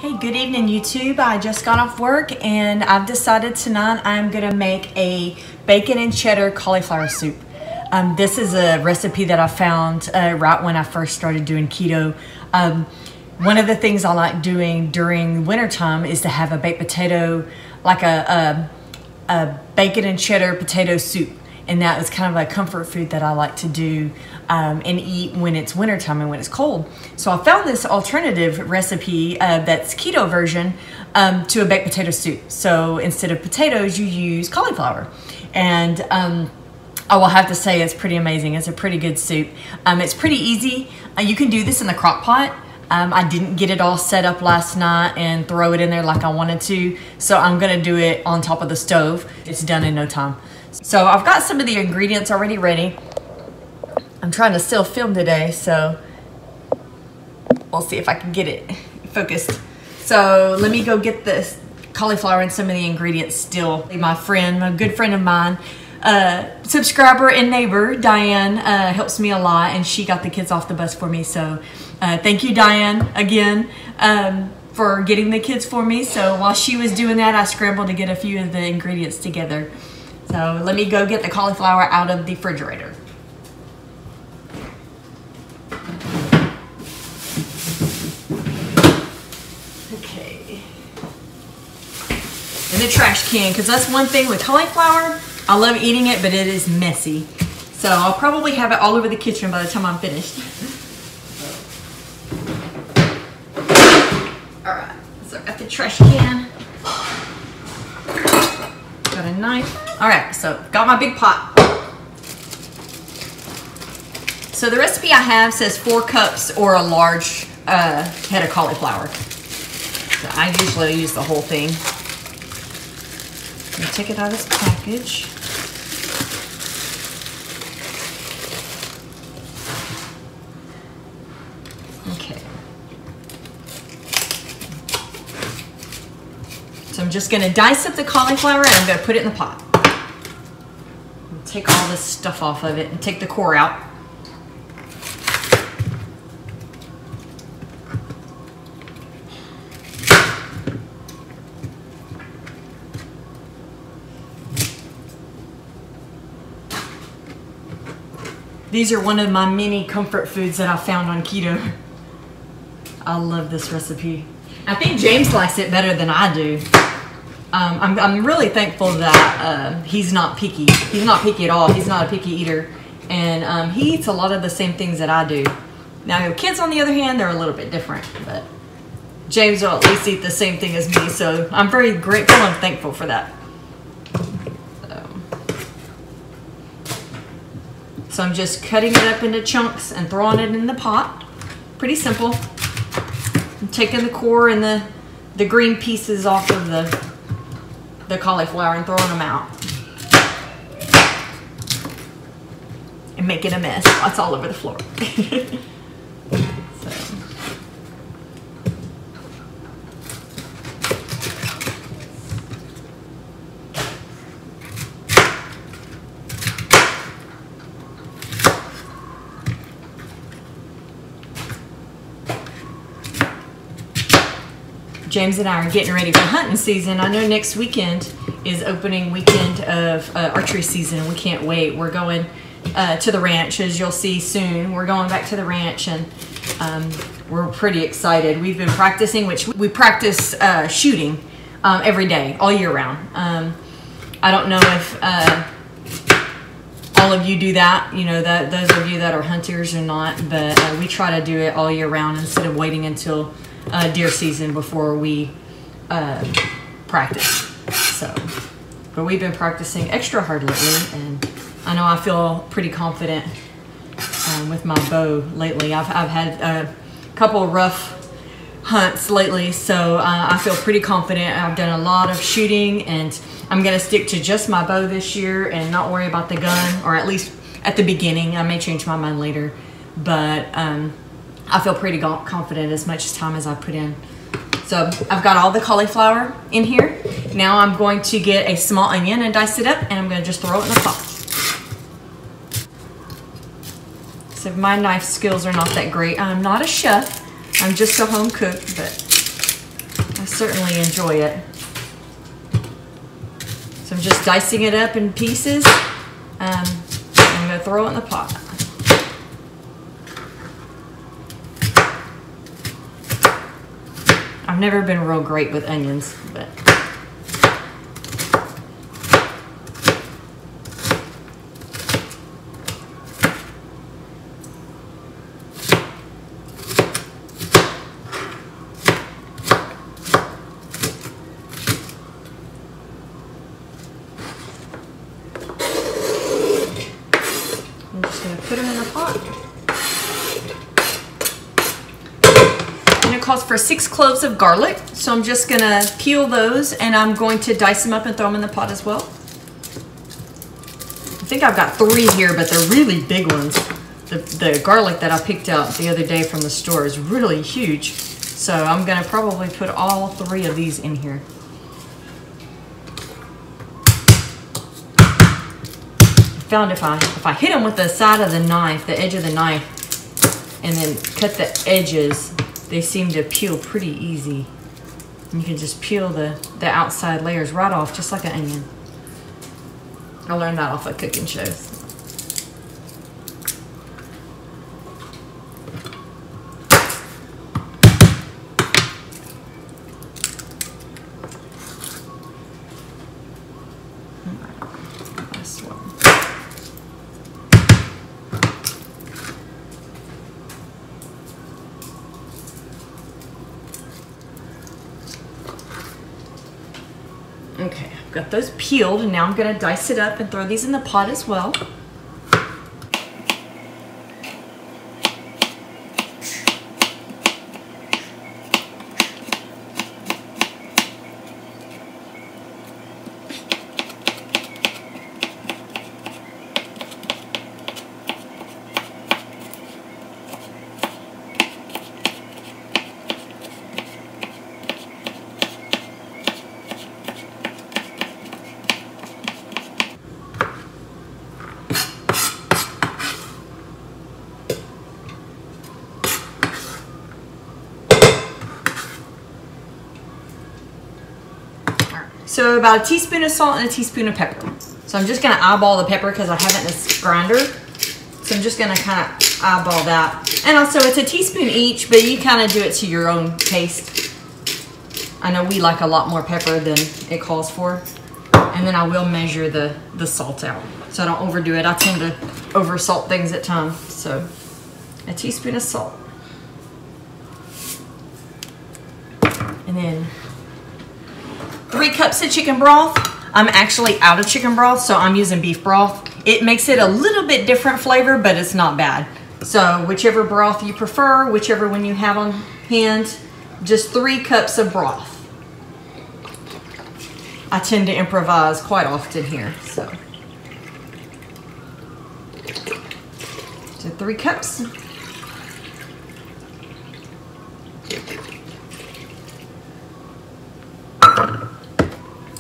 Hey, good evening YouTube. I just got off work and I've decided tonight I'm gonna make a bacon and cheddar cauliflower soup. This is a recipe that I found right when I first started doing keto. One of the things I like doing during wintertime is to have a baked potato, like a bacon and cheddar potato soup. And that is kind of a comfort food that I like to do and eat when it's wintertime and when it's cold. So I found this alternative recipe that's keto version to a baked potato soup. So instead of potatoes, you use cauliflower. And I will have to say it's pretty amazing. It's a pretty good soup. It's pretty easy. You can do this in the crock pot. I didn't get it all set up last night and throw it in there like I wanted to. So I'm gonna do it on top of the stove. It's done in no time. So I've got some of the ingredients already ready. I'm trying to still film today, so we'll see if I can get it focused. So let me go get this cauliflower and some of the ingredients still. My good friend of mine, subscriber and neighbor, Diane, helps me a lot, and she got the kids off the bus for me. So thank you, Diane, again, for getting the kids for me. So while she was doing that, I scrambled to get a few of the ingredients together. So let me go get the cauliflower out of the refrigerator. Okay. In the trash can, because that's one thing with cauliflower. I love eating it, but it is messy. So I'll probably have it all over the kitchen by the time I'm finished. All right, so I've got the trash can. Got a knife. All right, so got my big pot. So the recipe I have says 4 cups or a large head of cauliflower. So I usually use the whole thing. Let me take it out of this package. Okay. So I'm just gonna dice up the cauliflower and I'm gonna put it in the pot. Take all this stuff off of it and take the core out. These are one of my many comfort foods that I found on keto. I love this recipe. I think James likes it better than I do. I'm really thankful that he's not picky. He's not picky at all. He's not a picky eater. And he eats a lot of the same things that I do. Now, your kids, on the other hand, they're a little bit different. But James will at least eat the same thing as me. So I'm very grateful and thankful for that. So I'm just cutting it up into chunks and throwing it in the pot. Pretty simple. I'm taking the core and the green pieces off of the cauliflower and throwing them out. And making a mess. It's all over the floor. So. James and I are getting ready for hunting season. I know next weekend is opening weekend of archery season. We can't wait. We're going to the ranch, as you'll see soon. We're going back to the ranch, and we're pretty excited. We've been practicing, which we practice shooting every day, all year round. I don't know if all of you do that, you know, that those of you that are hunters or not, but we try to do it all year round instead of waiting until deer season before we practice. So, but we've been practicing extra hard lately, and I know I feel pretty confident with my bow lately. I've had a couple of rough hunts lately, so I feel pretty confident. I've done a lot of shooting, and I'm gonna stick to just my bow this year and not worry about the gun, or at least at the beginning. I may change my mind later, but I feel pretty confident as much time as I put in. So I've got all the cauliflower in here. Now I'm going to get a small onion and dice it up, and I'm going to just throw it in the pot. So my knife skills are not that great. I'm not a chef. I'm just a home cook, but certainly enjoy it. So I'm just dicing it up in pieces. I'm going to throw it in the pot. I've never been real great with onions, but I'm just going to put them in the pot. And it calls for 6 cloves of garlic. So I'm just going to peel those and I'm going to dice them up and throw them in the pot as well. I think I've got 3 here, but they're really big ones. The garlic that I picked out the other day from the store is really huge. So I'm going to probably put all 3 of these in here. Found if I hit them with the side of the knife, the edge of the knife, and then cut the edges, they seem to peel pretty easy. And you can just peel the outside layers right off, just like an onion. I learned that off of cooking shows. Okay, I've got those peeled and now I'm going to dice it up and throw these in the pot as well. So about a teaspoon of salt and a teaspoon of pepper. So I'm just gonna eyeball the pepper because I have it in this grinder. So I'm just gonna kind of eyeball that. And also it's a teaspoon each, but you kind of do it to your own taste. I know we like a lot more pepper than it calls for. And then I will measure the salt out so I don't overdo it. I tend to over salt things at times. So a teaspoon of salt. And then 3 cups of chicken broth. I'm actually out of chicken broth, so I'm using beef broth. It makes it a little bit different flavor, but it's not bad. So whichever broth you prefer, whichever one you have on hand, just 3 cups of broth. I tend to improvise quite often here, so 3 cups.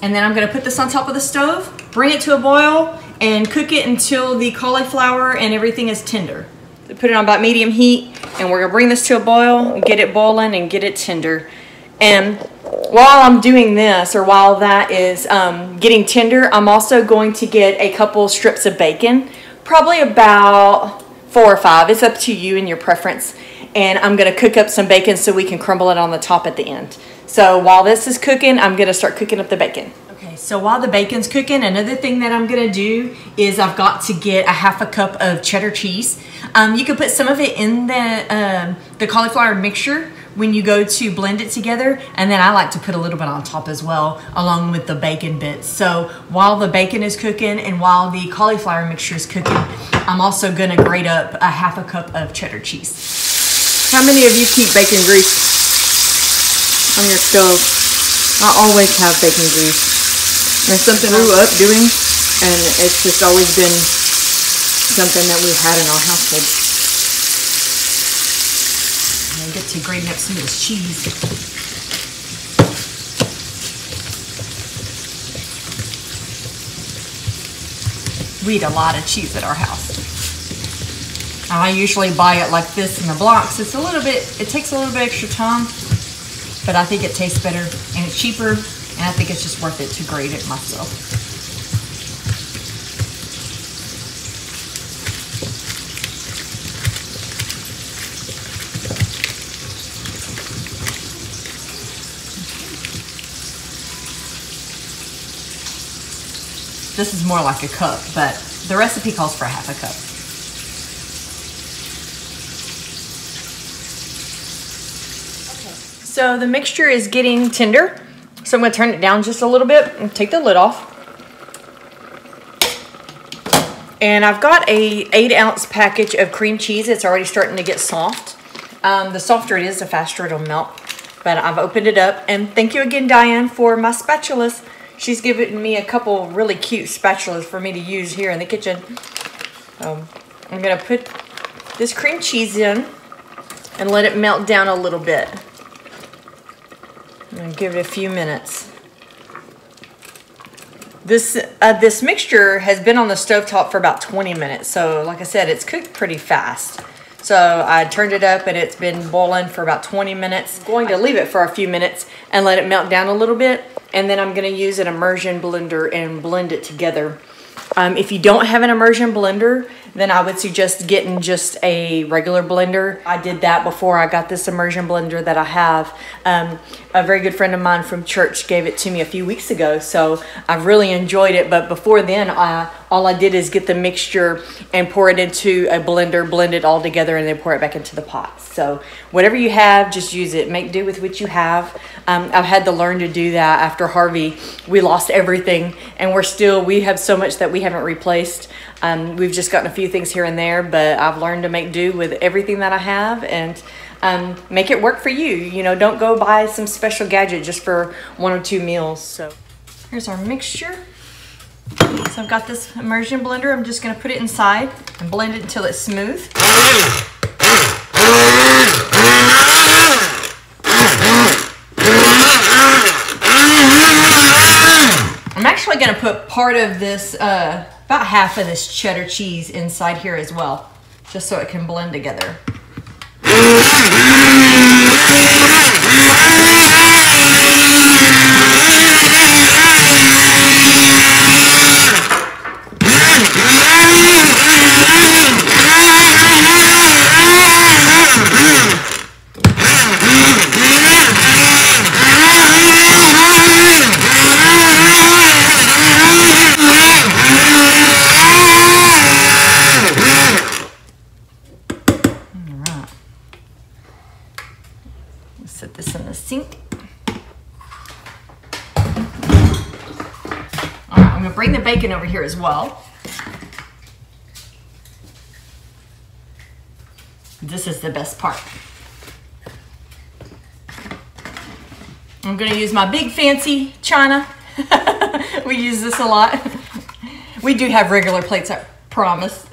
And then I'm going to put this on top of the stove, bring it to a boil, and cook it until the cauliflower and everything is tender. Put it on about medium heat, and we're going to bring this to a boil, get it boiling, and get it tender. And while I'm doing this, or while that is getting tender, I'm also going to get a couple strips of bacon, probably about 4 or 5. It's up to you and your preference. And I'm going to cook up some bacon so we can crumble it on the top at the end. So while this is cooking, I'm going to start cooking up the bacon. Okay, so while the bacon's cooking, another thing that I'm going to do is I've got to get a half a cup of cheddar cheese. You can put some of it in the cauliflower mixture when you go to blend it together, and then I like to put a little bit on top as well along with the bacon bits. So while the bacon is cooking and while the cauliflower mixture is cooking, I'm also going to grate up a half a cup of cheddar cheese. How many of you keep bacon grease on your stove? I always have bacon grease. It's something I grew up doing, and it's just always been something that we've had in our household. And get to grating up some of this cheese. We eat a lot of cheese at our house. I usually buy it like this in the blocks. It's a little bit, it takes a little bit extra time, but I think it tastes better and it's cheaper, and I think it's just worth it to grate it myself. This is more like a cup, but the recipe calls for a half a cup. Okay. So the mixture is getting tender, so I'm going to turn it down just a little bit and take the lid off. And I've got a 8-ounce package of cream cheese. It's already starting to get soft. The softer it is, the faster it'll melt. But I've opened it up, and thank you again, Diane, for my spatulas. She's given me a couple really cute spatulas for me to use here in the kitchen. I'm gonna put this cream cheese in and let it melt down a little bit. I'm gonna give it a few minutes. This mixture has been on the stovetop for about 20 minutes. So like I said, it's cooked pretty fast. So I turned it up and it's been boiling for about 20 minutes. I'm going to leave it for a few minutes and let it melt down a little bit. And then I'm going to use an immersion blender and blend it together. If you don't have an immersion blender, then I would suggest getting just a regular blender. I did that before I got this immersion blender that I have. A very good friend of mine from church gave it to me a few weeks ago, so I've really enjoyed it. But before then, all I did is get the mixture and pour it into a blender, blend it all together, and then pour it back into the pot. So whatever you have, just use it. Make do with what you have. I've had to learn to do that after Harvey. We lost everything, and we have so much that we haven't replaced. We've just gotten a few things here and there, but I've learned to make do with everything that I have and make it work for you. You know, don't go buy some special gadget just for 1 or 2 meals. So here's our mixture. So I've got this immersion blender. I'm just going to put it inside and blend it until it's smooth. I'm actually going to put part of this, about half of this cheddar cheese inside here as well, just so it can blend together. Set this in the sink. All right, I'm gonna bring the bacon over here as well. This is the best part. I'm gonna use my big fancy china. We use this a lot. We do have regular plates, I promise.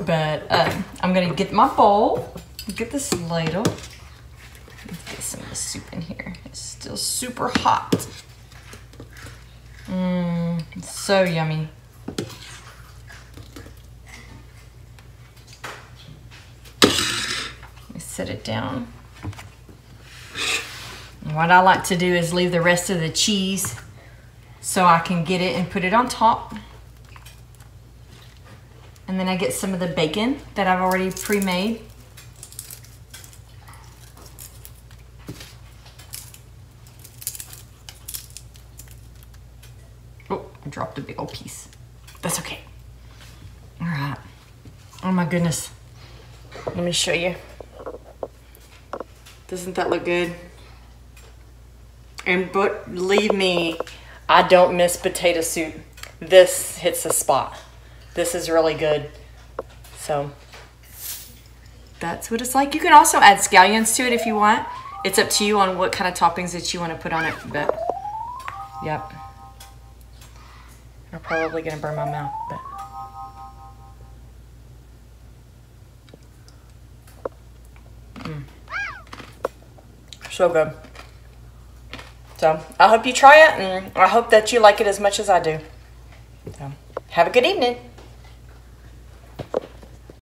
But I'm gonna get my bowl, get this ladle. Get some of the soup in here. It's still super hot. It's so yummy. Let me set it down. And what I like to do is leave the rest of the cheese so I can get it and put it on top. And then I get some of the bacon that I've already pre-made. I dropped a big old piece. That's okay. All right. Oh my goodness. Let me show you. Doesn't that look good? And believe me, I don't miss potato soup. This hits the spot. This is really good. So that's what it's like. You can also add scallions to it if you want. It's up to you on what kind of toppings that you want to put on it. But yep. I'm probably gonna burn my mouth, but so good. So I hope you try it, and I hope that you like it as much as I do. So have a good evening.